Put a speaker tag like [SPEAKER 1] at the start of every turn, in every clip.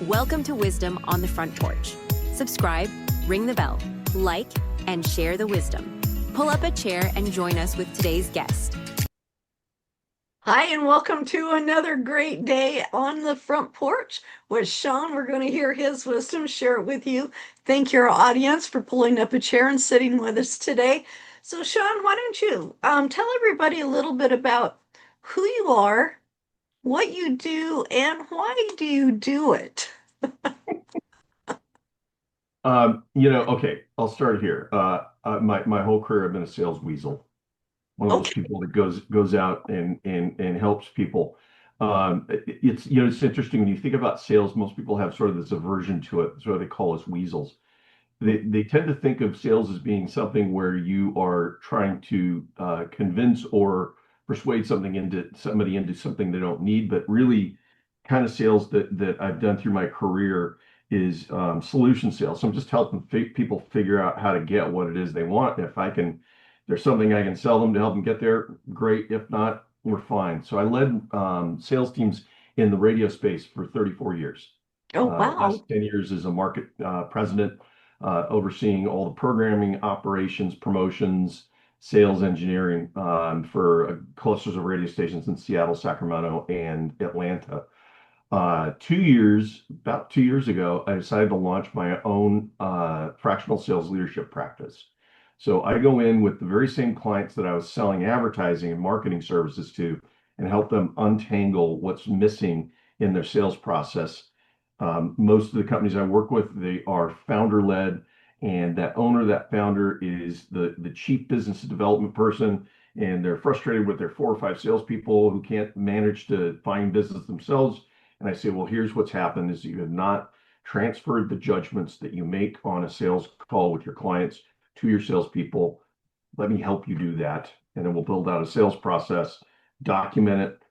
[SPEAKER 1] Welcome to Wisdom on the Front Porch. Subscribe, ring the bell, like, and share the wisdom. Pull up a chair and join us with today's guest.
[SPEAKER 2] Hi, and welcome to another great day on the Front Porch with Sean. We're going to hear his wisdom, share it with you. Thank your audience for pulling up a chair and sitting with us today. So, Sean, why don't you tell everybody a little bit about who you are, what you do, and why do you do it?
[SPEAKER 3] Okay, I'll start here. My whole career, I've been a sales weasel, one of those
[SPEAKER 2] Okay.
[SPEAKER 3] people that goes out and helps people. It's interesting when you think about sales. Most people have sort of this aversion to it. That's why they call us weasels. They tend to think of sales as being something where you are trying to convince or persuade somebody into something they don't need. But really, kind of sales that I've done through my career is solution sales. So I'm just helping people figure out how to get what it is they want. There's something I can sell them to help them get there, great. If not, we're fine. So I led sales teams in the radio space for 34 years.
[SPEAKER 2] Oh,
[SPEAKER 3] Last
[SPEAKER 2] wow.
[SPEAKER 3] 10 years as a market president, overseeing all the programming, operations, promotions, sales engineering for clusters of radio stations in Seattle, Sacramento, and Atlanta. About 2 years ago, I decided to launch my own fractional sales leadership practice. So I go in with the very same clients that I was selling advertising and marketing services to and help them untangle what's missing in their sales process. Most of the companies I work with, they are founder led, and that founder is the chief business development person, and they're frustrated with their 4 or 5 salespeople who can't manage to find business themselves. And I say, well, here's what's happened is you have not transferred the judgments that you make on a sales call with your clients to your salespeople. Let me help you do that. And then we'll build out a sales process, document it,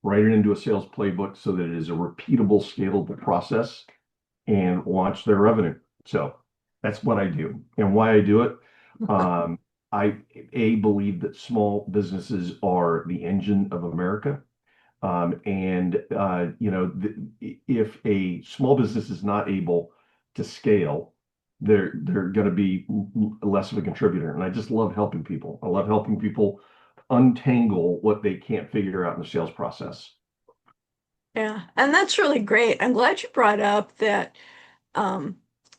[SPEAKER 3] write it into a sales playbook so that it is a repeatable, scalable process, and launch their revenue. So that's what I do and why I do it. I believe that small businesses are the engine of America. If a small business is not able to scale, they're going to be less of a contributor. And I just love helping people. I love helping people untangle what they can't figure out in the sales process.
[SPEAKER 2] Yeah, and that's really great. I'm glad you brought up that um,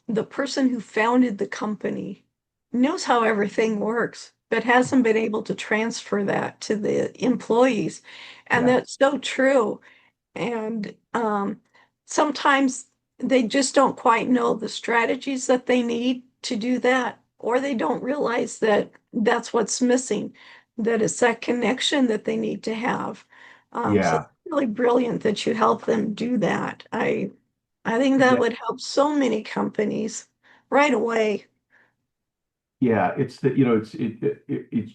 [SPEAKER 2] the person who founded the company knows how everything works, but hasn't been able to transfer that to the employees. And
[SPEAKER 3] Yeah.
[SPEAKER 2] that's so true. And sometimes they just don't quite know the strategies that they need to do that, or they don't realize that that's what's missing, that it's that connection that they need to have. So it's
[SPEAKER 3] Yeah.
[SPEAKER 2] really brilliant that you help them do that. I think that
[SPEAKER 3] Yeah.
[SPEAKER 2] would help so many companies right away.
[SPEAKER 3] Yeah. It's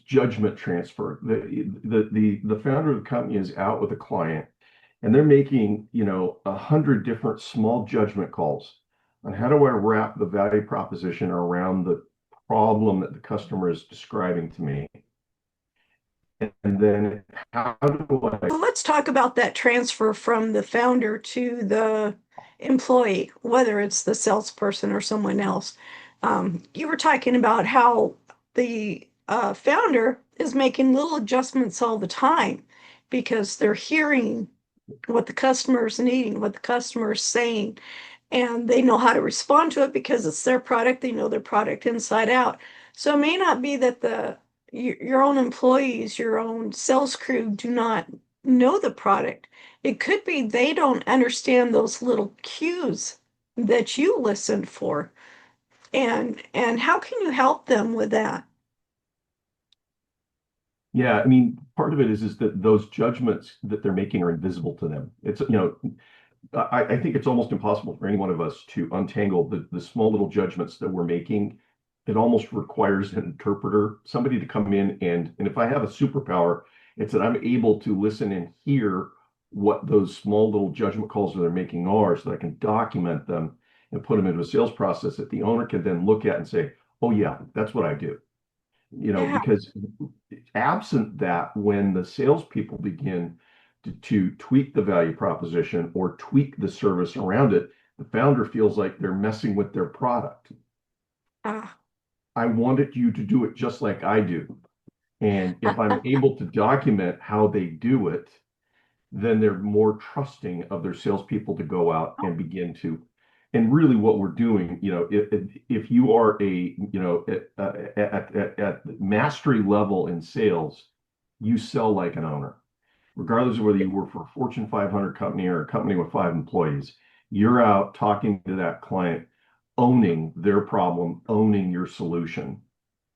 [SPEAKER 3] judgment transfer. The founder of the company is out with a client, and they're making 100 different small judgment calls on how do I wrap the value proposition around the problem that the customer is describing to me, and then how do I.
[SPEAKER 2] Well, let's talk about that transfer from the founder to the employee, whether it's the salesperson or someone else. You were talking about how the founder is making little adjustments all the time because they're hearing what the customer is needing, what the customer is saying, and they know how to respond to it because it's their product. They know their product inside out. So it may not be that your own employees, your own sales crew do not know the product. It could be they don't understand those little cues that you listened for. And how can you help them with that?
[SPEAKER 3] Yeah, I mean, part of it is that those judgments that they're making are invisible to them. I think it's almost impossible for any one of us to untangle the small little judgments that we're making. It almost requires an interpreter, somebody to come in and if I have a superpower, it's that I'm able to listen and hear what those small little judgment calls that they're making are, so that I can document them and put them into a sales process that the owner can then look at and say, oh yeah, that's what I do.
[SPEAKER 2] Yeah.
[SPEAKER 3] Because absent that, when the salespeople begin to tweak the value proposition or tweak the service around it, the founder feels like they're messing with their product.
[SPEAKER 2] Ah.
[SPEAKER 3] I wanted you to do it just like I do. And if I'm able to document how they do it, then they're more trusting of their salespeople to go out and begin to. And really, what we're doing, if you are at mastery level in sales, you sell like an owner, regardless of whether you work for a Fortune 500 company or a company with 5 employees. You're out talking to that client, owning their problem, owning your solution.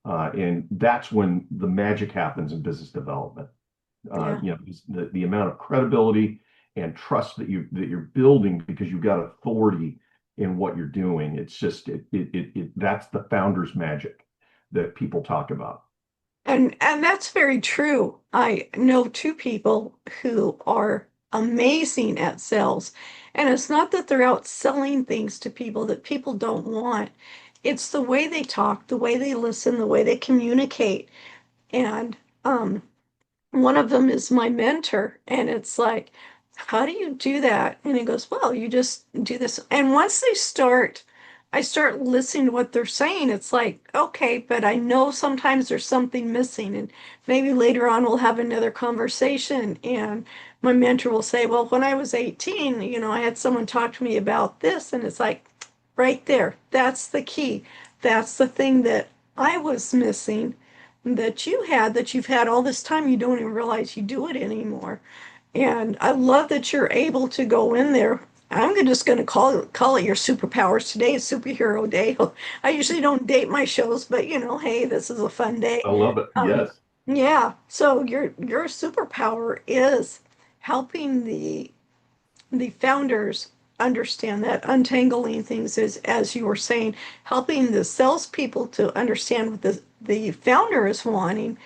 [SPEAKER 3] And that's when the magic happens in business development.
[SPEAKER 2] Yeah.
[SPEAKER 3] The amount of credibility and trust that you're building because you've got authority in what you're doing. It's just that's the founder's magic that people talk about.
[SPEAKER 2] And that's very true. I know two people who are amazing at sales. And it's not that they're out selling things to people that people don't want. It's the way they talk, the way they listen, the way they communicate. And one of them is my mentor, and it's like, how do you do that? And he goes, well, you just do this. And once I start listening to what they're saying. It's like, okay, but I know sometimes there's something missing, and maybe later on we'll have another conversation, and my mentor will say, well, when I was 18, I had someone talk to me about this, and it's like, right there, that's the key. That's the thing that I was missing, that you've had all this time, you don't even realize you do it anymore. And I love that you're able to go in there. Just going to call it your superpowers. Today is superhero day. I usually don't date my shows, but hey, this is a fun day.
[SPEAKER 3] I love it.
[SPEAKER 2] Um,
[SPEAKER 3] Yes.
[SPEAKER 2] yeah. So your superpower is helping the founders understand that, untangling things is, as you were saying, helping the salespeople to understand what the founder is wanting,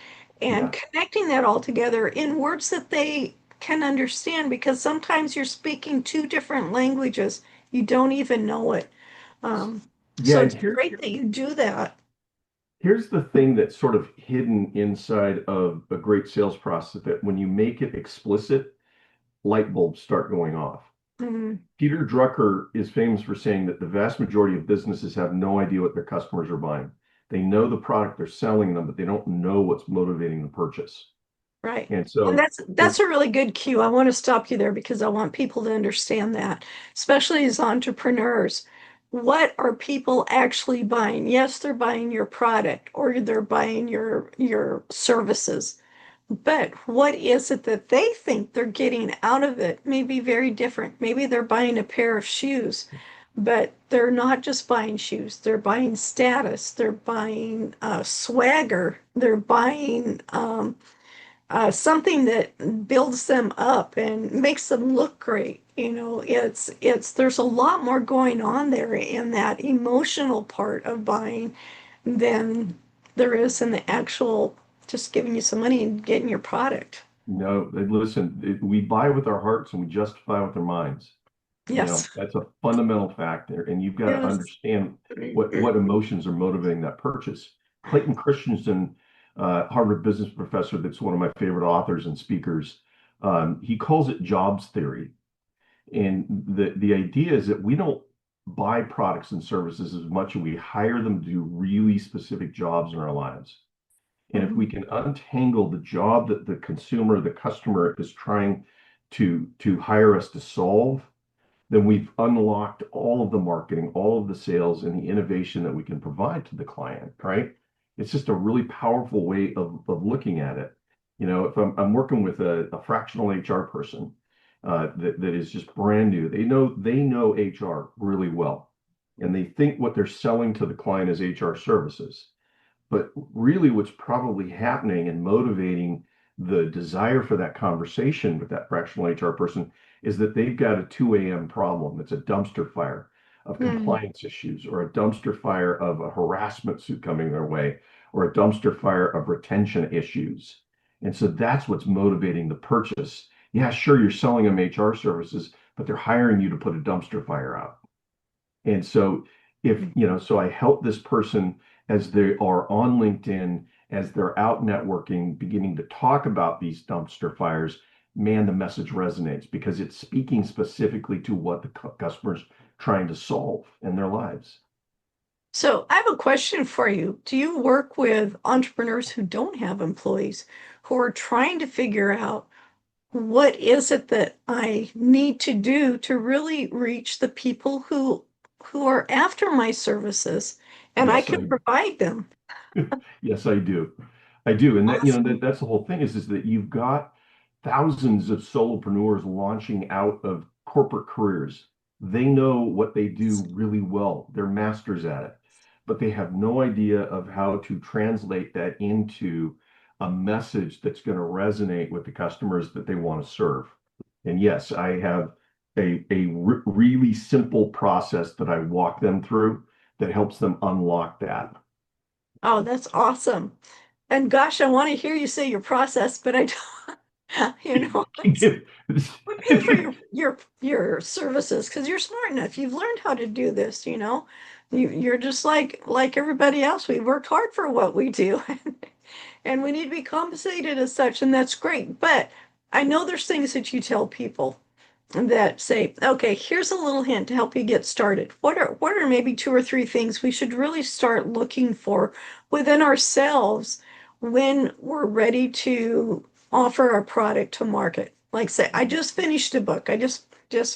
[SPEAKER 2] and
[SPEAKER 3] Yeah.
[SPEAKER 2] connecting that all together in words that they can understand, because sometimes you're speaking two different languages. You don't even know it.
[SPEAKER 3] Yeah.
[SPEAKER 2] So
[SPEAKER 3] And
[SPEAKER 2] it's great that you do that.
[SPEAKER 3] here's the thing that's sort of hidden inside of a great sales process, that when you make it explicit, light bulbs start going off.
[SPEAKER 2] Mm,
[SPEAKER 3] Peter Drucker is famous for saying that the vast majority of businesses have no idea what their customers are buying. They know the product they're selling them, but they don't know what's motivating the purchase.
[SPEAKER 2] right.
[SPEAKER 3] And
[SPEAKER 2] And
[SPEAKER 3] so,
[SPEAKER 2] that's a really good cue. I want to stop you there because I want people to understand that, especially as entrepreneurs. What are people actually buying? Yes, they're buying your product or they're buying your services. But what is it that they think they're getting out of it may be very different. Maybe they're buying a pair of shoes, but they're not just buying shoes. They're buying status. They're buying swagger. They're buying something that builds them up and makes them look great. There's a lot more going on there in that emotional part of buying than there is in the actual just giving you some money and getting your product.
[SPEAKER 3] no, listen, we buy with our hearts and we justify with our minds.
[SPEAKER 2] Yes.
[SPEAKER 3] That's a fundamental factor, and you've got to
[SPEAKER 2] Yes.
[SPEAKER 3] understand what emotions are motivating that purchase. Clayton Christensen, Harvard business professor, that's one of my favorite authors and speakers, he calls it jobs theory. And the idea is that we don't buy products and services as much as we hire them to do really specific jobs in our lives. And if we
[SPEAKER 2] Mhm.
[SPEAKER 3] can untangle the job that the consumer, the customer is trying to hire us to solve, then we've unlocked all of the marketing, all of the sales, and the innovation that we can provide to the client, right? It's just a really powerful way of looking at it. If I'm working with a fractional HR person that is just brand new, they know HR really well, and they think what they're selling to the client is HR services. But really, what's probably happening and motivating the desire for that conversation with that fractional HR person is that they've got a 2 a.m. problem. It's a dumpster fire of
[SPEAKER 2] Mm.
[SPEAKER 3] compliance issues, or a dumpster fire of a harassment suit coming their way, or a dumpster fire of retention issues. And so that's what's motivating the purchase. Yeah, sure, you're selling them HR services, but they're hiring you to put a dumpster fire out. And so so I help this person as they are on LinkedIn, as they're out networking, beginning to talk about these dumpster fires. Man, the message resonates because it's speaking specifically to what the customer's trying to solve in their lives.
[SPEAKER 2] So I have a question for you. Do you work with entrepreneurs who don't have employees, who are trying to figure out what is it that I need to do to really reach the people who are after my services and I
[SPEAKER 3] Yes,
[SPEAKER 2] can provide them?
[SPEAKER 3] yes, I do. I do. And that,
[SPEAKER 2] Awesome.
[SPEAKER 3] that's the whole thing is that you've got thousands of solopreneurs launching out of corporate careers. They know what they do really well. They're masters at it, but they have no idea of how to translate that into a message that's going to resonate with the customers that they want to serve. And yes, I have a really simple process that I walk them through that helps them unlock that.
[SPEAKER 2] Oh, that's awesome. And gosh, I want to hear you say your process, but I don't, we pay for your services because you're smart enough. You've learned how to do this, you know. You're just like everybody else. We work hard for what we do, and we need to be compensated as such, and that's great. But I know there's things that you tell people that say, okay, here's a little hint to help you get started. What are maybe two or three things we should really start looking for within ourselves when we're ready to offer our product to market? Like say, I just finished a book. I just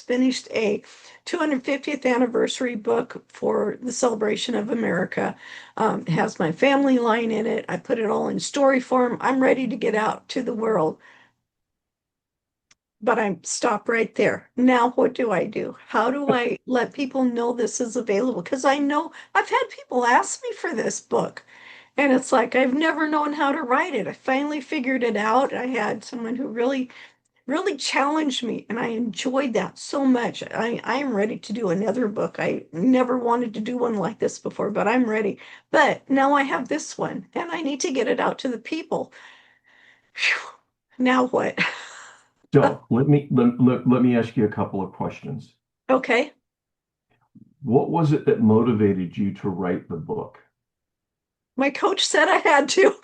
[SPEAKER 2] finished a 250th anniversary book for the celebration of America. It has my family line in it. I put it all in story form. I'm ready to get out to the world. But I stop right there. Now, what do I do? How do I let people know this is available? Because I know I've had people ask me for this book, and it's like I've never known how to write it. I finally figured it out. I had someone who really challenged me, and I enjoyed that so much. I am ready to do another book. I never wanted to do one like this before, but I'm ready. But now I have this one, and I need to get it out to the people. Phew. Now what?
[SPEAKER 3] So let me ask you a couple of questions.
[SPEAKER 2] Okay.
[SPEAKER 3] What was it that motivated you to write the book?
[SPEAKER 2] My coach said I had to.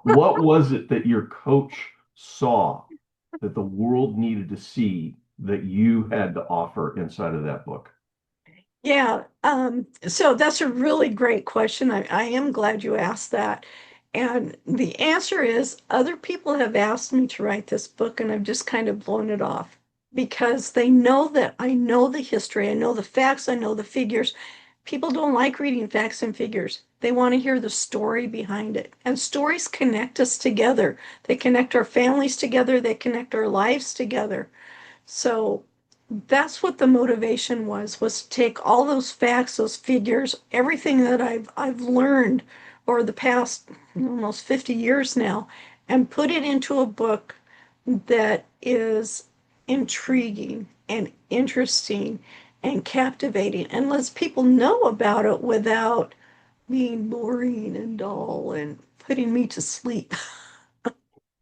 [SPEAKER 3] What was it that your coach saw that the world needed to see that you had to offer inside of that book?
[SPEAKER 2] Yeah, so that's a really great question. I am glad you asked that. And the answer is other people have asked me to write this book, and I've just kind of blown it off because they know that I know the history, I know the facts, I know the figures. People don't like reading facts and figures. They want to hear the story behind it. And stories connect us together. They connect our families together, they connect our lives together. So that's what the motivation was to take all those facts, those figures, everything that I've learned over the past almost 50 years now, and put it into a book that is intriguing and interesting and captivating and lets people know about it without being boring and dull and putting me to sleep.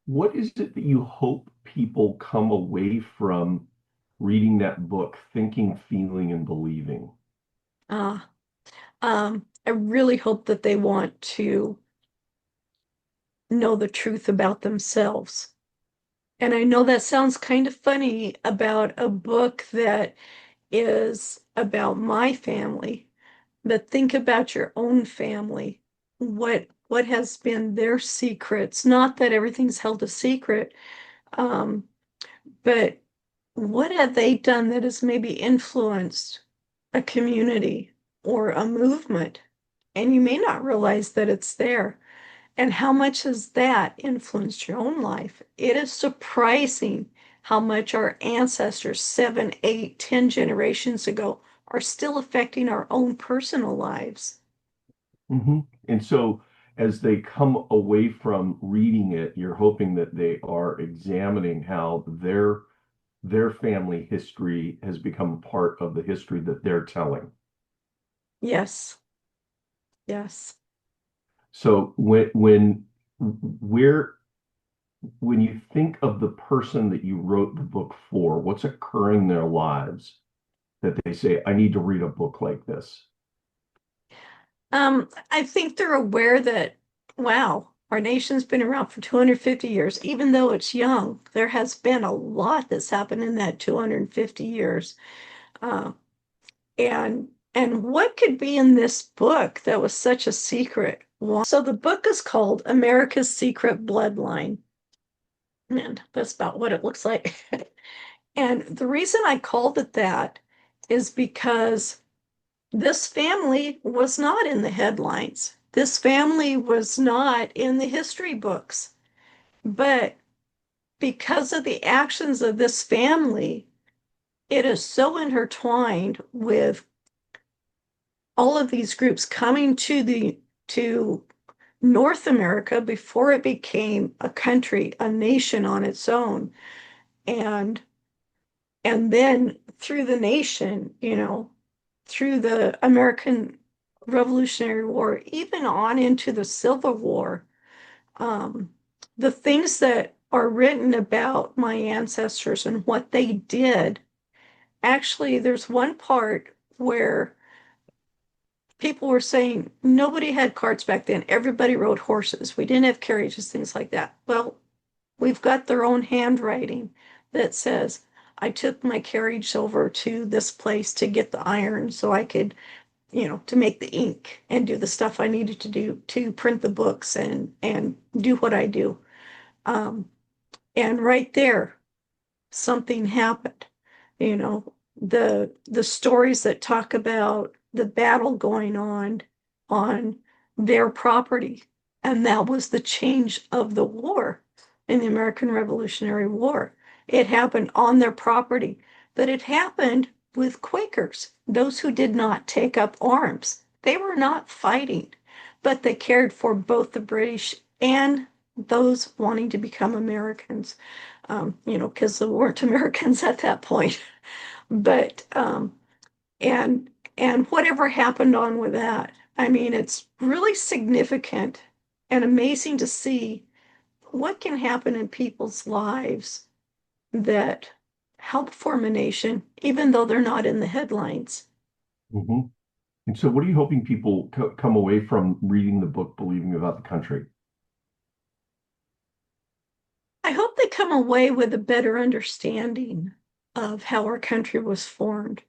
[SPEAKER 3] What is it that you hope people come away from reading that book thinking, feeling, and believing?
[SPEAKER 2] Uh, I really hope that they want to know the truth about themselves. And I know that sounds kind of funny about a book that is about my family, but think about your own family. What has been their secrets? Not that everything's held a secret, um, but what have they done that has maybe influenced a community or a movement? And you may not realize that it's there. And how much has that influenced your own life? It is surprising how much our ancestors, 7, 8, 10 generations ago, are still affecting our own personal lives.
[SPEAKER 3] And so, as they come away from reading it, you're hoping that they are examining how their family history has become part of the history that they're telling.
[SPEAKER 2] Yes, yes.
[SPEAKER 3] So where when you think of the person that you wrote the book for, what's occurring in their lives that they say, I need to read a book like this?
[SPEAKER 2] I think they're aware that, wow, Our nation's been around for 250 years. Even though it's young, there has been a lot that's happened in that 250 years. Uh, and what could be in this book that was such a secret? So the book is called America's Secret Bloodline. And that's about what it looks like. And the reason I called it that is because this family was not in the headlines. This family was not in the history books. But because of the actions of this family, it is so intertwined with all of these groups coming to North America before it became a country, a nation on its own. And then through the nation, through the American Revolutionary War, even on into the Civil War, um, the things that are written about my ancestors and what they did, actually, there's one part where people were saying nobody had carts back then. Everybody rode horses. We didn't have carriages, things like that. Well, we've got their own handwriting that says, I took my carriage over to this place to get the iron so I could, to make the ink and do the stuff I needed to do to print the books and do what I do. And right there, something happened. The stories that talk about the battle going on their property, and that was the change of the war in the American Revolutionary War. It happened on their property, but it happened with Quakers, those who did not take up arms. They were not fighting, but they cared for both the British and those wanting to become Americans, because they weren't Americans at that point. But and whatever happened on with that, I mean, it's really significant and amazing to see what can happen in people's lives that help form a nation, even though they're not in the headlines.
[SPEAKER 3] Mhm. And so, what are you hoping people come away from reading the book, believing about the country?
[SPEAKER 2] I hope they come away with a better understanding of how our country was formed,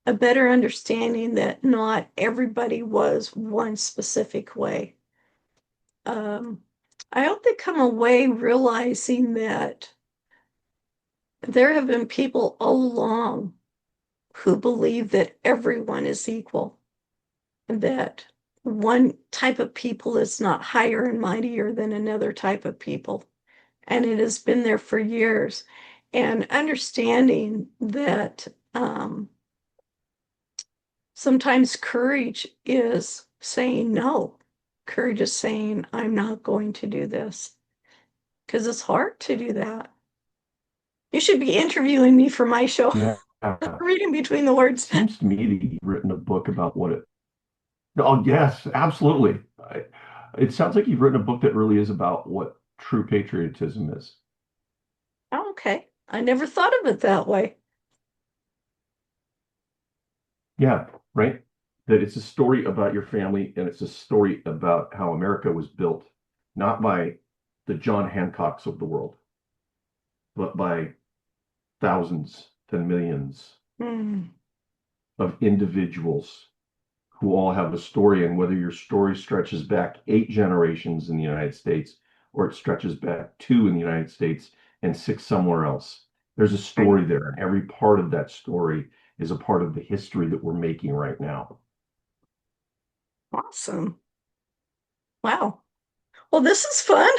[SPEAKER 2] a better understanding that not everybody was one specific way. I hope they come away realizing that there have been people all along who believe that everyone is equal, and that one type of people is not higher and mightier than another type of people. And it has been there for years. And understanding that sometimes courage is saying no. Courage is saying, I'm not going to do this. Because it's hard to do that. You should be interviewing me for my show,
[SPEAKER 3] Yeah.
[SPEAKER 2] reading between the words.
[SPEAKER 3] Seems to me that you've written a book about what it. Oh, yes, absolutely. It sounds like you've written a book that really is about what true patriotism is.
[SPEAKER 2] Oh, okay. I never thought of it that way.
[SPEAKER 3] Yeah, right. That it's a story about your family and it's a story about how America was built, not by the John Hancocks of the world, but by thousands and millions
[SPEAKER 2] Hmm.
[SPEAKER 3] of individuals who all have a story. And whether your story stretches back 8 generations in the United States or it stretches back 2 in the United States and 6 somewhere else, there's a story there. And every part of that story is a part of the history that we're making right now.
[SPEAKER 2] Awesome. Wow. Well, this is fun.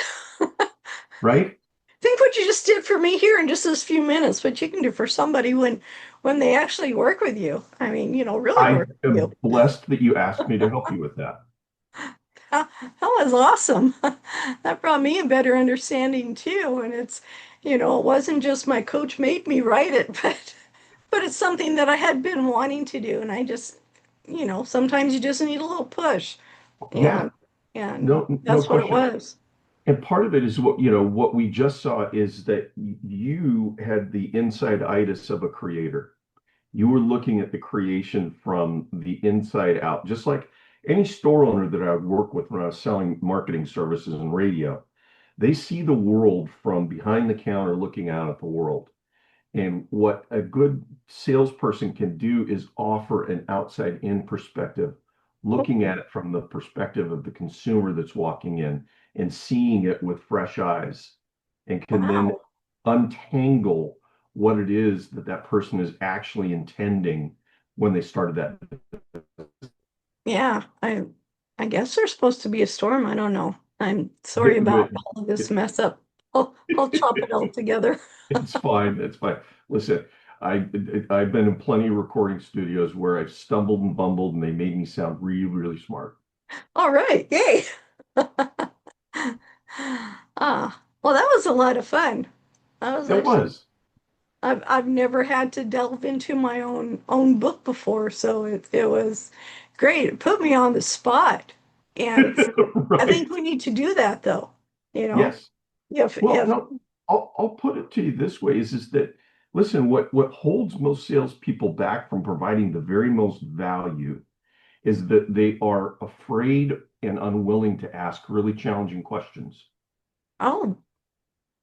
[SPEAKER 3] Right?
[SPEAKER 2] Think what you just did for me here in just this few minutes, what you can do for somebody when they actually work with you. I mean, really
[SPEAKER 3] I
[SPEAKER 2] work with you.
[SPEAKER 3] am blessed that you asked me to help you with that.
[SPEAKER 2] That was awesome. That brought me a better understanding too. And it wasn't just my coach made me write it, but it's something that I had been wanting to do. And I just, sometimes you just need a little push.
[SPEAKER 3] Yeah,
[SPEAKER 2] And and
[SPEAKER 3] no
[SPEAKER 2] that's what it
[SPEAKER 3] question.
[SPEAKER 2] was.
[SPEAKER 3] And part of it is what we just saw is that you had the inside-itis of a creator. You were looking at the creation from the inside out, just like any store owner that I would work with when I was selling marketing services and radio, they see the world from behind the counter looking out at the world. And what a good salesperson can do is offer an outside in perspective, looking at it from the perspective of the consumer that's walking in and seeing it with fresh eyes, and can then
[SPEAKER 2] Wow.
[SPEAKER 3] untangle what it is that that person is actually intending when they started that.
[SPEAKER 2] Yeah, I guess there's supposed to be a storm. I don't know. I'm sorry about all of this mess up. I'll chop it all together.
[SPEAKER 3] It's fine. It's fine. Listen, I I've been in plenty of recording studios where I've stumbled and bumbled, and they made me sound really, really smart.
[SPEAKER 2] All right, yay. Well, that was a lot of fun. That was
[SPEAKER 3] It
[SPEAKER 2] actually
[SPEAKER 3] was.
[SPEAKER 2] I've never had to delve into my own book before, so it was great. It put me on the spot. And I think
[SPEAKER 3] Right.
[SPEAKER 2] we need to do that though. You know,
[SPEAKER 3] Yes. Well,
[SPEAKER 2] if
[SPEAKER 3] no, I'll put it to you this way is that listen, what holds most salespeople back from providing the very most value is that they are afraid and unwilling to ask really challenging questions.
[SPEAKER 2] oh,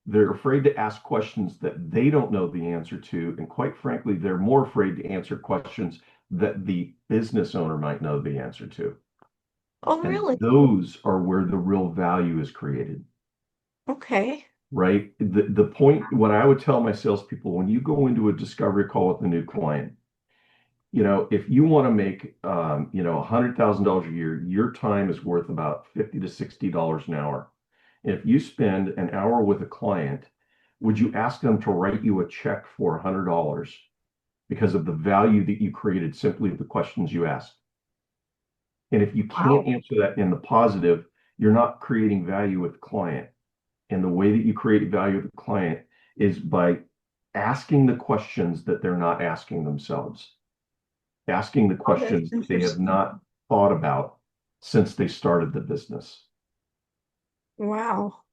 [SPEAKER 3] They're afraid to ask questions that they don't know the answer to. And quite frankly, they're more afraid to answer questions that the business owner might know the answer to.
[SPEAKER 2] oh
[SPEAKER 3] And
[SPEAKER 2] really?
[SPEAKER 3] those are where the real value is created,
[SPEAKER 2] Okay.
[SPEAKER 3] right? The point, what I would tell my salespeople when you go into a discovery call with a new client, if you want to make, $100,000 a year, your time is worth about 50 to $60 an hour. If you spend an hour with a client, would you ask them to write you a check for $100 because of the value that you created simply with the questions you asked? And if you can't
[SPEAKER 2] Wow.
[SPEAKER 3] answer that in the positive, you're not creating value with the client. And the way that you create value with the client is by asking the questions that they're not asking themselves, asking the
[SPEAKER 2] Oh, that's
[SPEAKER 3] questions that they have
[SPEAKER 2] interesting.
[SPEAKER 3] not thought about since they started the business.
[SPEAKER 2] Wow.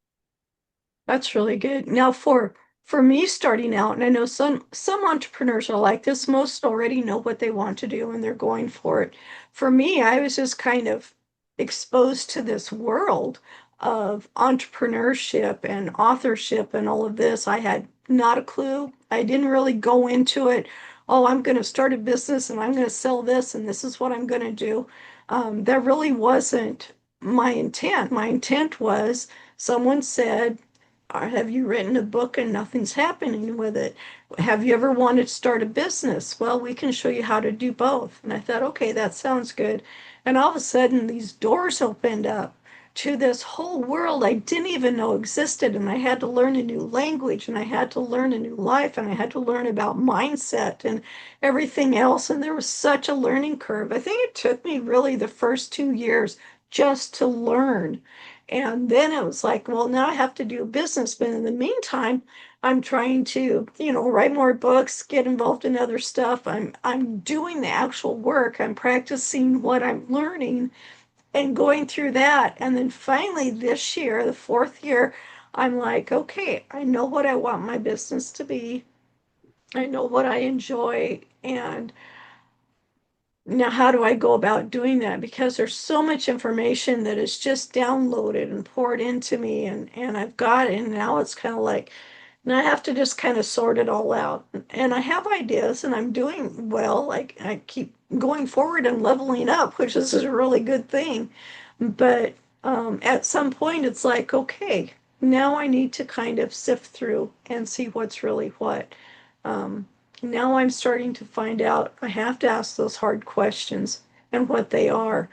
[SPEAKER 2] That's really good. Now for me starting out, and I know some entrepreneurs are like this, most already know what they want to do and they're going for it. For me, I was just kind of exposed to this world of entrepreneurship and authorship and all of this. I had not a clue. I didn't really go into it. Oh, I'm going to start a business and I'm going to sell this and this is what I'm going to do. That really wasn't my intent. My intent was someone said, or have you written a book and nothing's happening with it? Have you ever wanted to start a business? Well, we can show you how to do both. And I thought, okay, that sounds good. And all of a sudden, these doors opened up to this whole world I didn't even know existed. And I had to learn a new language and I had to learn a new life and I had to learn about mindset and everything else. And there was such a learning curve. I think it took me really the first 2 years just to learn. And then it was like, well, now I have to do business. But in the meantime, I'm trying to, write more books, get involved in other stuff. I'm doing the actual work. I'm practicing what I'm learning and going through that. And then finally this year, the fourth year, I'm like, okay, I know what I want my business to be. I know what I enjoy. And now, how do I go about doing that? Because there's so much information that is just downloaded and poured into me, and I've got it, and now it's kind of like, now I have to just kind of sort it all out. And I have ideas, and I'm doing well. Like I keep going forward and leveling up, which is a really good thing. But at some point, it's like, okay, now I need to kind of sift through and see what's really what. Um, Now I'm starting to find out I have to ask those hard questions and what they are.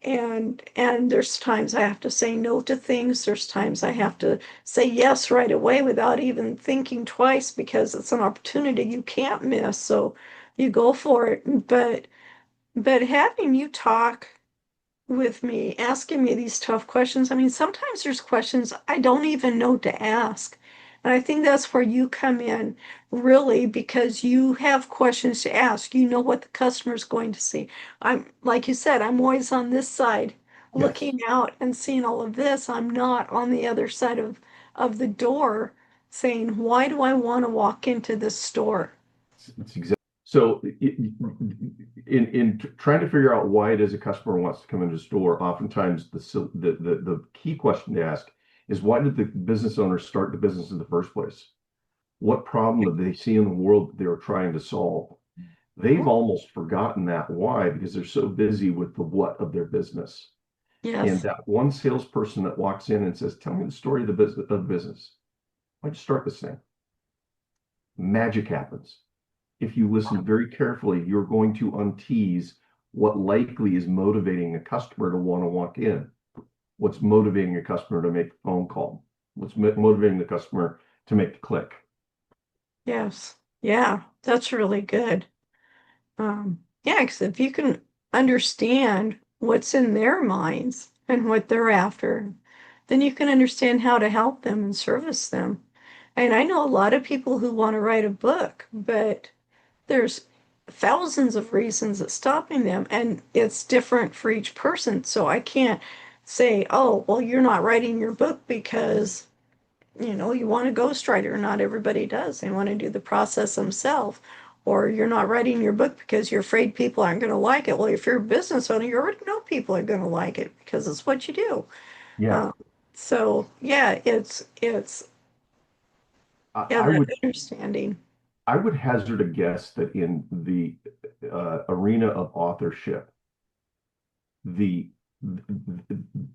[SPEAKER 2] And there's times I have to say no to things. There's times I have to say yes right away without even thinking twice because it's an opportunity you can't miss. So you go for it. But having you talk with me, asking me these tough questions. I mean, sometimes there's questions I don't even know to ask. And I think that's where you come in, really, because you have questions to ask. You know what the customer's going to see. I'm, like you said, I'm always on this side
[SPEAKER 3] Yes,
[SPEAKER 2] looking out and seeing all of this. I'm not on the other side of the door saying, why do I want to walk into this store?
[SPEAKER 3] it's exactly. So in trying to figure out why it is a customer wants to come into the store, oftentimes the key question to ask is, why did the business owner start the business in the first place? What problem did they see in the world that they were trying to solve? They've almost forgotten that why, because they're so busy with the what of their business. And
[SPEAKER 2] Yes.
[SPEAKER 3] that one salesperson that walks in and says, "Tell me the story of the business. Why'd you start this thing?" Magic happens. If you listen very carefully, you're going to untease what likely is motivating a customer to want to walk in. What's motivating a customer to make a phone call? What's motivating the customer to make the click?
[SPEAKER 2] Yes. Yeah, that's really good. Yeah, because if you can understand what's in their minds and what they're after, then you can understand how to help them and service them. And I know a lot of people who want to write a book, but there's thousands of reasons that's stopping them, and it's different for each person. So I can't say, oh, well, you're not writing your book because you want a ghostwriter. Not everybody does. They want to do the process themselves. Or you're not writing your book because you're afraid people aren't going to like it. Well, if you're a business owner, you already know people are going to like it because it's what you do.
[SPEAKER 3] Yeah,
[SPEAKER 2] Um, so yeah, it's
[SPEAKER 3] I,
[SPEAKER 2] yeah,
[SPEAKER 3] I
[SPEAKER 2] that
[SPEAKER 3] would
[SPEAKER 2] understanding.
[SPEAKER 3] I would hazard a guess that in the arena of authorship, the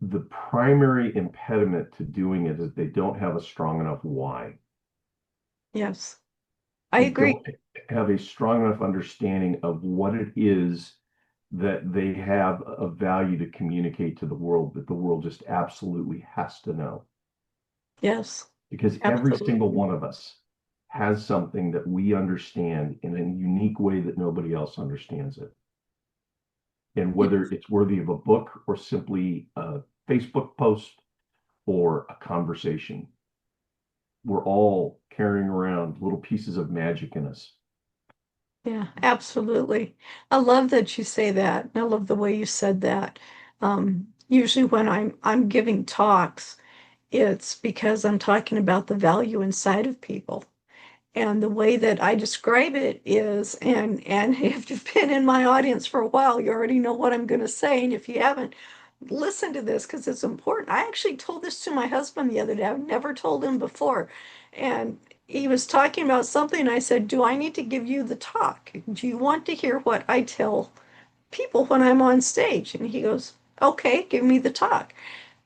[SPEAKER 3] the primary impediment to doing it is they don't have a strong enough why.
[SPEAKER 2] Yes, I
[SPEAKER 3] They
[SPEAKER 2] agree.
[SPEAKER 3] don't have a strong enough understanding of what it is that they have a value to communicate to the world, that the world just absolutely has to know.
[SPEAKER 2] Yes,
[SPEAKER 3] Because every single
[SPEAKER 2] absolutely.
[SPEAKER 3] one of us has something that we understand in a unique way that nobody else understands it. And whether
[SPEAKER 2] Yes.
[SPEAKER 3] it's worthy of a book or simply a Facebook post or a conversation, we're all carrying around little pieces of magic in us.
[SPEAKER 2] Yeah, absolutely. I love that you say that. I love the way you said that. Usually when I'm giving talks, it's because I'm talking about the value inside of people. And the way that I describe it is, and if you've been in my audience for a while, you already know what I'm going to say. And if you haven't, listen to this because it's important. I actually told this to my husband the other day. I've never told him before. And he was talking about something. I said, do I need to give you the talk? Do you want to hear what I tell people when I'm on stage? And he goes, okay, give me the talk.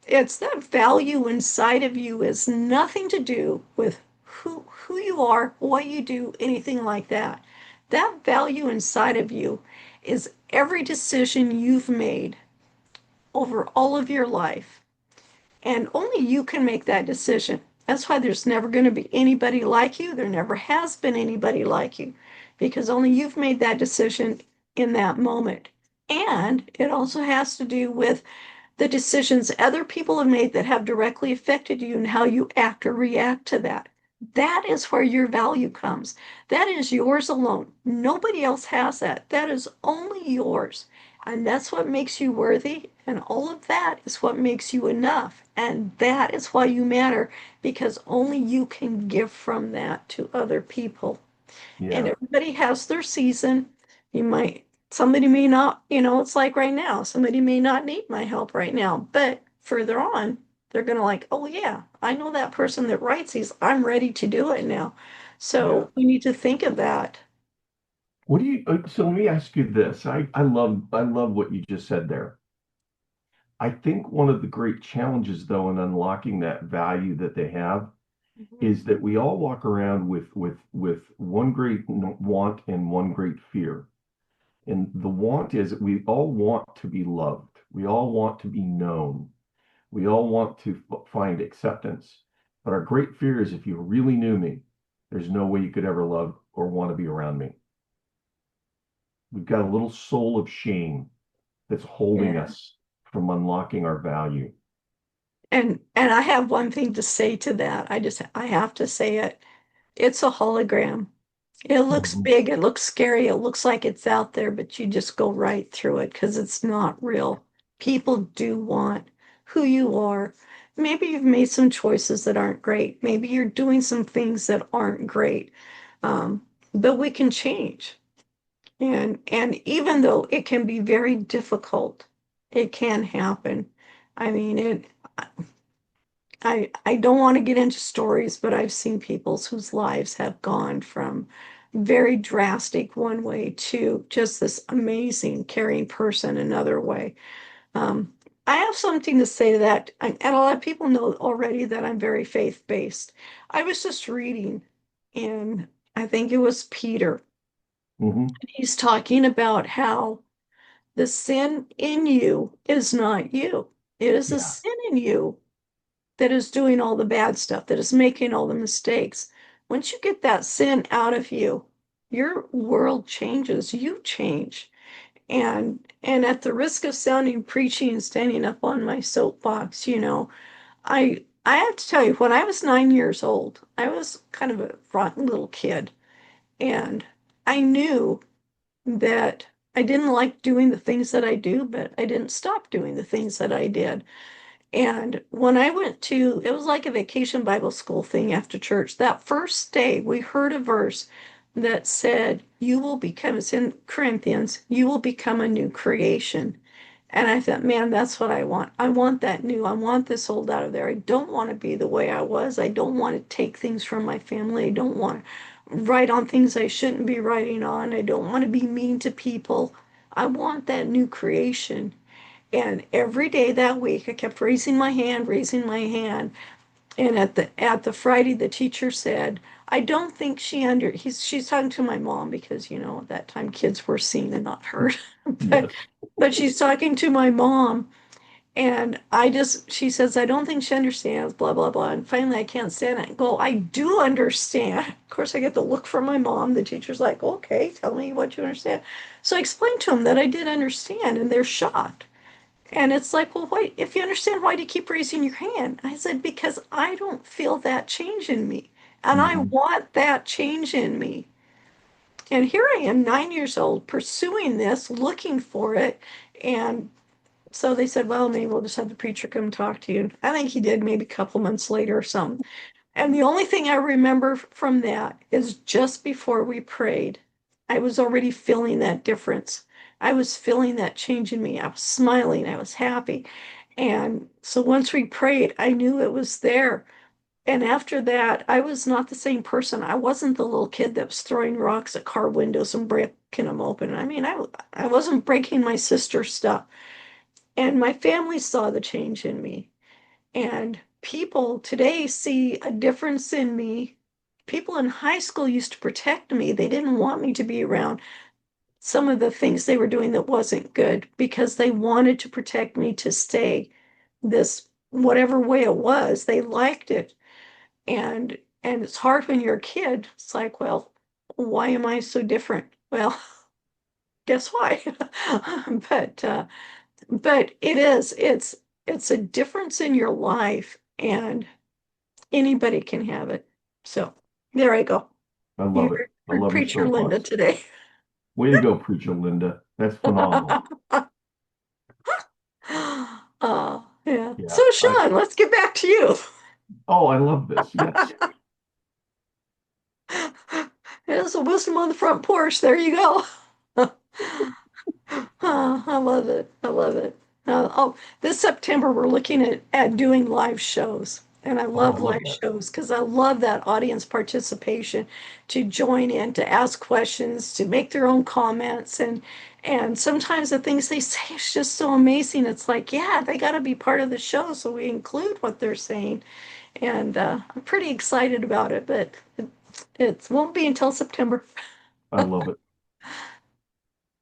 [SPEAKER 2] It's that value inside of you is nothing to do with who you are, what you do, anything like that. That value inside of you is every decision you've made over all of your life. And only you can make that decision. That's why there's never going to be anybody like you. There never has been anybody like you because only you've made that decision in that moment. And it also has to do with the decisions other people have made that have directly affected you and how you act or react to that. That is where your value comes. That is yours alone. Nobody else has that. That is only yours. And that's what makes you worthy. And all of that is what makes you enough. And that is why you matter because only you can give from that to other people. And
[SPEAKER 3] Yeah,
[SPEAKER 2] everybody has their season. Somebody may not, it's like right now, somebody may not need my help right now, but further on, they're going to like, oh yeah, I know that person that writes these. I'm ready to do it now.
[SPEAKER 3] yeah.
[SPEAKER 2] So we need to think of that.
[SPEAKER 3] What do you, so let me ask you this. I love what you just said there. I think one of the great challenges, though, in unlocking that value that they have
[SPEAKER 2] Mhm.
[SPEAKER 3] is that we all walk around with one great want and one great fear. And the want is that we all want to be loved. We all want to be known. We all want to find acceptance. But our great fear is, if you really knew me, there's no way you could ever love or want to be around me. We've got a little soul of shame that's holding
[SPEAKER 2] Yeah.
[SPEAKER 3] us from unlocking our value.
[SPEAKER 2] And I have one thing to say to that. I have to say it. It's a hologram. It looks
[SPEAKER 3] Mhm.
[SPEAKER 2] big, it looks scary, it looks like it's out there, but you just go right through it because it's not real. People do want who you are. Maybe you've made some choices that aren't great. Maybe you're doing some things that aren't great. But we can change. And even though it can be very difficult, it can happen. I mean, I don't want to get into stories, but I've seen people whose lives have gone from very drastic one way to just this amazing caring person another way. Um, I have something to say to that, and a lot of people know already that I'm very faith-based. I was just reading in, I think it was Peter,
[SPEAKER 3] Hmm.
[SPEAKER 2] and he's talking about how the sin in you is not you. It is a
[SPEAKER 3] Yeah.
[SPEAKER 2] sin in you that is doing all the bad stuff, that is making all the mistakes. Once you get that sin out of you, your world changes, you change. And at the risk of sounding preachy and standing up on my soapbox, I have to tell you, when I was 9 years old, I was kind of a rotten little kid, and I knew that I didn't like doing the things that I do, but I didn't stop doing the things that I did. And when I went to, it was like a vacation Bible school thing after church. That first day, we heard a verse that said, you will become, it's in Corinthians, you will become a new creation. And I thought, man, that's what I want. I want that new. I want this old out of there. I don't want to be the way I was. I don't want to take things from my family. I don't want to write on things I shouldn't be writing on. I don't want to be mean to people. I want that new creation. And every day that week, I kept raising my hand, raising my hand. And at the Friday, the teacher said, "I don't think she's talking to my mom because at that time kids were seen and not heard, but
[SPEAKER 3] Yes.
[SPEAKER 2] but she's talking to my mom, and she says, I don't think she understands, blah blah blah. And finally, I can't stand it. I go, I do understand. Of course, I get the look from my mom. The teacher's like, okay, tell me what you understand. So I explained to them that I did understand, and they're shocked. And it's like, well, wait, if you understand, why do you keep raising your hand? I said, because I don't feel that change in me. And I
[SPEAKER 3] Hmm.
[SPEAKER 2] want that change in me. And here I am, 9 years old, pursuing this, looking for it. And so they said, well, maybe we'll just have the preacher come talk to you. I think he did maybe a couple months later or something. And the only thing I remember from that is just before we prayed, I was already feeling that difference. I was feeling that change in me. I was smiling. I was happy. And so once we prayed, I knew it was there. And after that, I was not the same person. I wasn't the little kid that was throwing rocks at car windows and breaking them open. I mean, I wasn't breaking my sister's stuff. And my family saw the change in me. And people today see a difference in me. People in high school used to protect me. They didn't want me to be around some of the things they were doing that wasn't good because they wanted to protect me to stay this whatever way it was. They liked it. And it's hard when you're a kid. It's like, well, why am I so different? Well, guess why? But it's a difference in your life, and anybody can have it. So there I go.
[SPEAKER 3] I
[SPEAKER 2] You
[SPEAKER 3] love it. I
[SPEAKER 2] heard
[SPEAKER 3] love your
[SPEAKER 2] Preacher Linda
[SPEAKER 3] soapbox.
[SPEAKER 2] today.
[SPEAKER 3] Way to go, Preacher Linda. That's phenomenal.
[SPEAKER 2] Yeah.
[SPEAKER 3] Yeah.
[SPEAKER 2] So Sean, let's get back to you.
[SPEAKER 3] Oh, I love this. Yes.
[SPEAKER 2] There's a wisdom on the front porch. There you go. I love it. I love it. This September we're looking at doing live shows. And I
[SPEAKER 3] Oh, I
[SPEAKER 2] love
[SPEAKER 3] love
[SPEAKER 2] live
[SPEAKER 3] that.
[SPEAKER 2] shows because I love that audience participation to join in, to ask questions, to make their own comments. And sometimes the things they say is just so amazing. It's like, yeah, they got to be part of the show, so we include what they're saying. And I'm pretty excited about it, but it won't be until September.
[SPEAKER 3] I love it.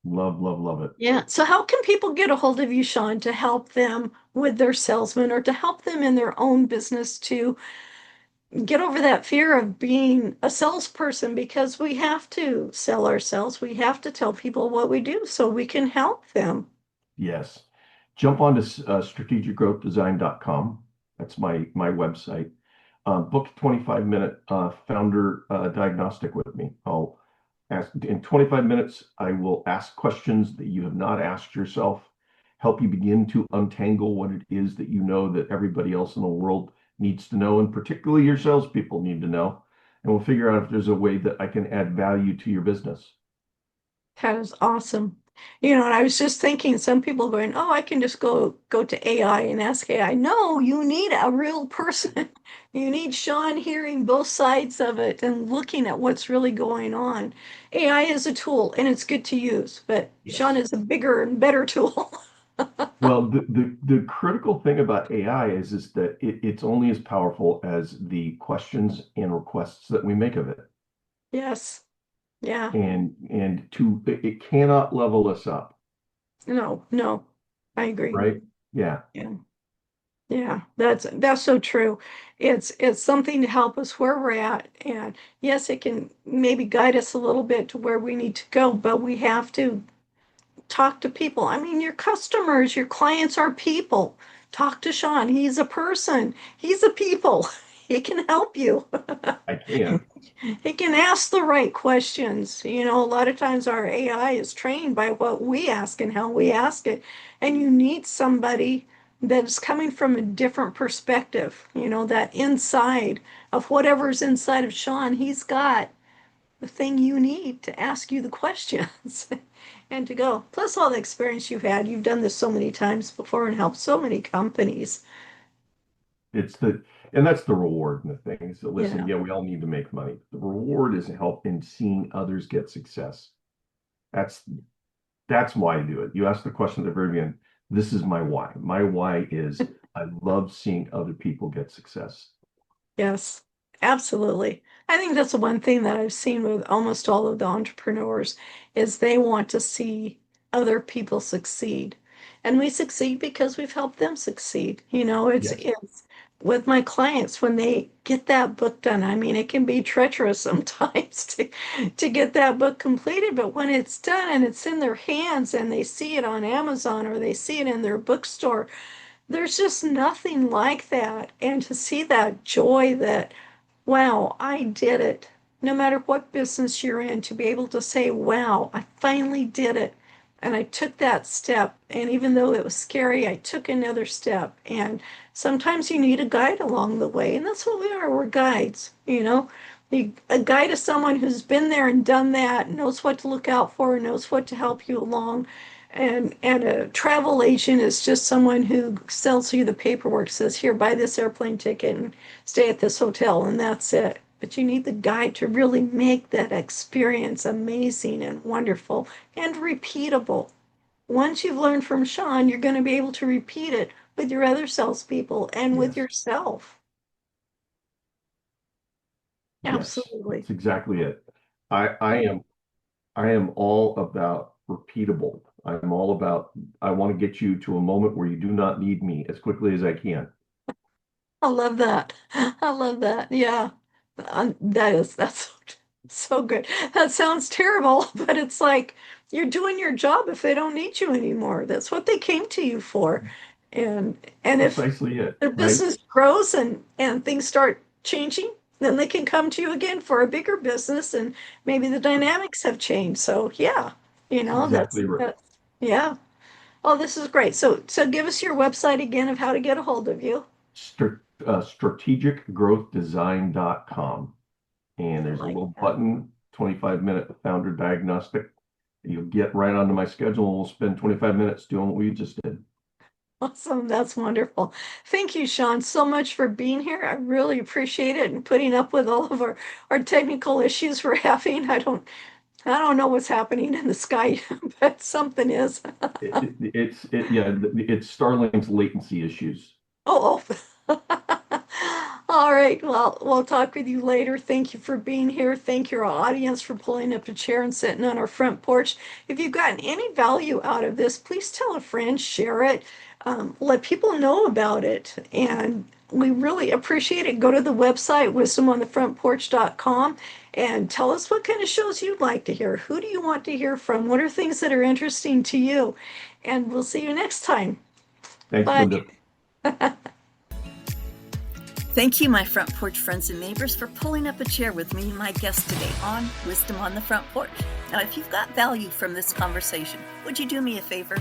[SPEAKER 3] Love, love, love it.
[SPEAKER 2] Yeah. So how can people get a hold of you, Sean, to help them with their salesman or to help them in their own business to get over that fear of being a salesperson? Because we have to sell ourselves. We have to tell people what we do so we can help them.
[SPEAKER 3] Yes. Jump on to strategicgrowthdesign.com. That's my website. Book a 25-minute founder diagnostic with me. I'll ask in 25 minutes, I will ask questions that you have not asked yourself, help you begin to untangle what it is that you know that everybody else in the world needs to know, and particularly your salespeople need to know. And we'll figure out if there's a way that I can add value to your business.
[SPEAKER 2] That is awesome. You know, and I was just thinking, some people going, "Oh, I can just go to AI and ask AI." No, you need a real person. You need Sean hearing both sides of it and looking at what's really going on. AI is a tool and it's good to use, but Sean
[SPEAKER 3] Yes.
[SPEAKER 2] is a bigger and better tool.
[SPEAKER 3] Well, the critical thing about AI is that it's only as powerful as the questions and requests that we make of it.
[SPEAKER 2] Yes. Yeah.
[SPEAKER 3] And it cannot level us up,
[SPEAKER 2] No, no. I agree.
[SPEAKER 3] right? Yeah.
[SPEAKER 2] Yeah. Yeah, that's so true. It's something to help us where we're at. And yes, it can maybe guide us a little bit to where we need to go, but we have to talk to people. I mean, your customers, your clients are people. Talk to Sean. He's a person. He's a people. He can help you.
[SPEAKER 3] I can.
[SPEAKER 2] He can ask the right questions. You know, a lot of times our AI is trained by what we ask and how we ask it. And you need somebody that's coming from a different perspective, you know, that inside of whatever's inside of Sean, he's got the thing you need to ask you the questions and to go. Plus all the experience you've had. You've done this so many times before and helped so many companies.
[SPEAKER 3] It's the and that's the reward in the thing is that listen,
[SPEAKER 2] Yeah.
[SPEAKER 3] yeah, we all need to make money. The reward is help in seeing others get success. That's that's why I do it. You asked the question at the very beginning. This is my why. My why is I love seeing other people get success.
[SPEAKER 2] Yes, absolutely. I think that's the one thing that I've seen with almost all of the entrepreneurs is they want to see other people succeed. And we succeed because we've helped them succeed. You know,
[SPEAKER 3] Yes.
[SPEAKER 2] it's with my clients when they get that book done. I mean, it can be treacherous sometimes to get that book completed, but when it's done and it's in their hands and they see it on Amazon or they see it in their bookstore, there's just nothing like that. And to see that joy that, wow, I did it. No matter what business you're in, to be able to say, wow, I finally did it. And I took that step. And even though it was scary, I took another step. And sometimes you need a guide along the way. And that's what we are. We're guides, you know. A guide is someone who's been there and done that, knows what to look out for, knows what to help you along. And a travel agent is just someone who sells you the paperwork, says, here, buy this airplane ticket and stay at this hotel, and that's it. But you need the guide to really make that experience amazing and wonderful and repeatable. Once you've learned from Sean, you're going to be able to repeat it with your other salespeople and with
[SPEAKER 3] Yes.
[SPEAKER 2] yourself.
[SPEAKER 3] Yes.
[SPEAKER 2] Absolutely.
[SPEAKER 3] That's exactly it. I I am all about repeatable. I'm all about I want to get you to a moment where you do not need me as quickly as I can.
[SPEAKER 2] I love that. I love that. Yeah. That's so good. That sounds terrible, but it's like you're doing your job if they don't need you anymore. That's what they came to you for. And if
[SPEAKER 3] Precisely it,
[SPEAKER 2] their
[SPEAKER 3] right?
[SPEAKER 2] business grows and things start changing, then they can come to you again for a bigger business and maybe the dynamics have changed. So yeah, you
[SPEAKER 3] That's
[SPEAKER 2] know,
[SPEAKER 3] exactly right.
[SPEAKER 2] yeah. Oh, this is great. So give us your website again of how to get a hold of you.
[SPEAKER 3] Strategicgrowthdesign.com. And
[SPEAKER 2] I
[SPEAKER 3] there's a
[SPEAKER 2] like
[SPEAKER 3] little
[SPEAKER 2] that.
[SPEAKER 3] button, 25-minute founder diagnostic. You'll get right onto my schedule and we'll spend 25 minutes doing what we just did.
[SPEAKER 2] Awesome. That's wonderful. Thank you, Sean, so much for being here. I really appreciate it and putting up with all of our technical issues we're having. I don't know what's happening in the sky, but something is.
[SPEAKER 3] It's Starlink's latency issues.
[SPEAKER 2] Oh, oh. All right. Well, we'll talk with you later. Thank you for being here. Thank your audience for pulling up a chair and sitting on our front porch. If you've gotten any value out of this, please tell a friend, share it, let people know about it. And we really appreciate it. Go to the website, wisdomonthefrontporch.com, and tell us what kind of shows you'd like to hear. Who do you want to hear from? What are things that are interesting to you? And we'll see you next time.
[SPEAKER 3] Thanks,
[SPEAKER 2] Bye.
[SPEAKER 3] Linda.
[SPEAKER 4] Thank you, my front porch friends and neighbors, for pulling up a chair with me and my guest today on Wisdom on the Front Porch. Now, if you've got value from this conversation, would you do me a favor?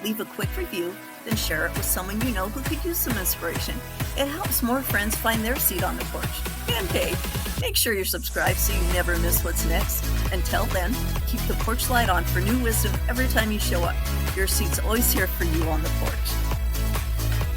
[SPEAKER 4] Leave a quick review, then share it with someone you know who could use some inspiration. It helps more friends find their seat on the porch. And hey, Make sure you're subscribed so you never miss what's next. Until then, keep the porch light on for new wisdom every time you show up. Your seat's always here for you on the porch.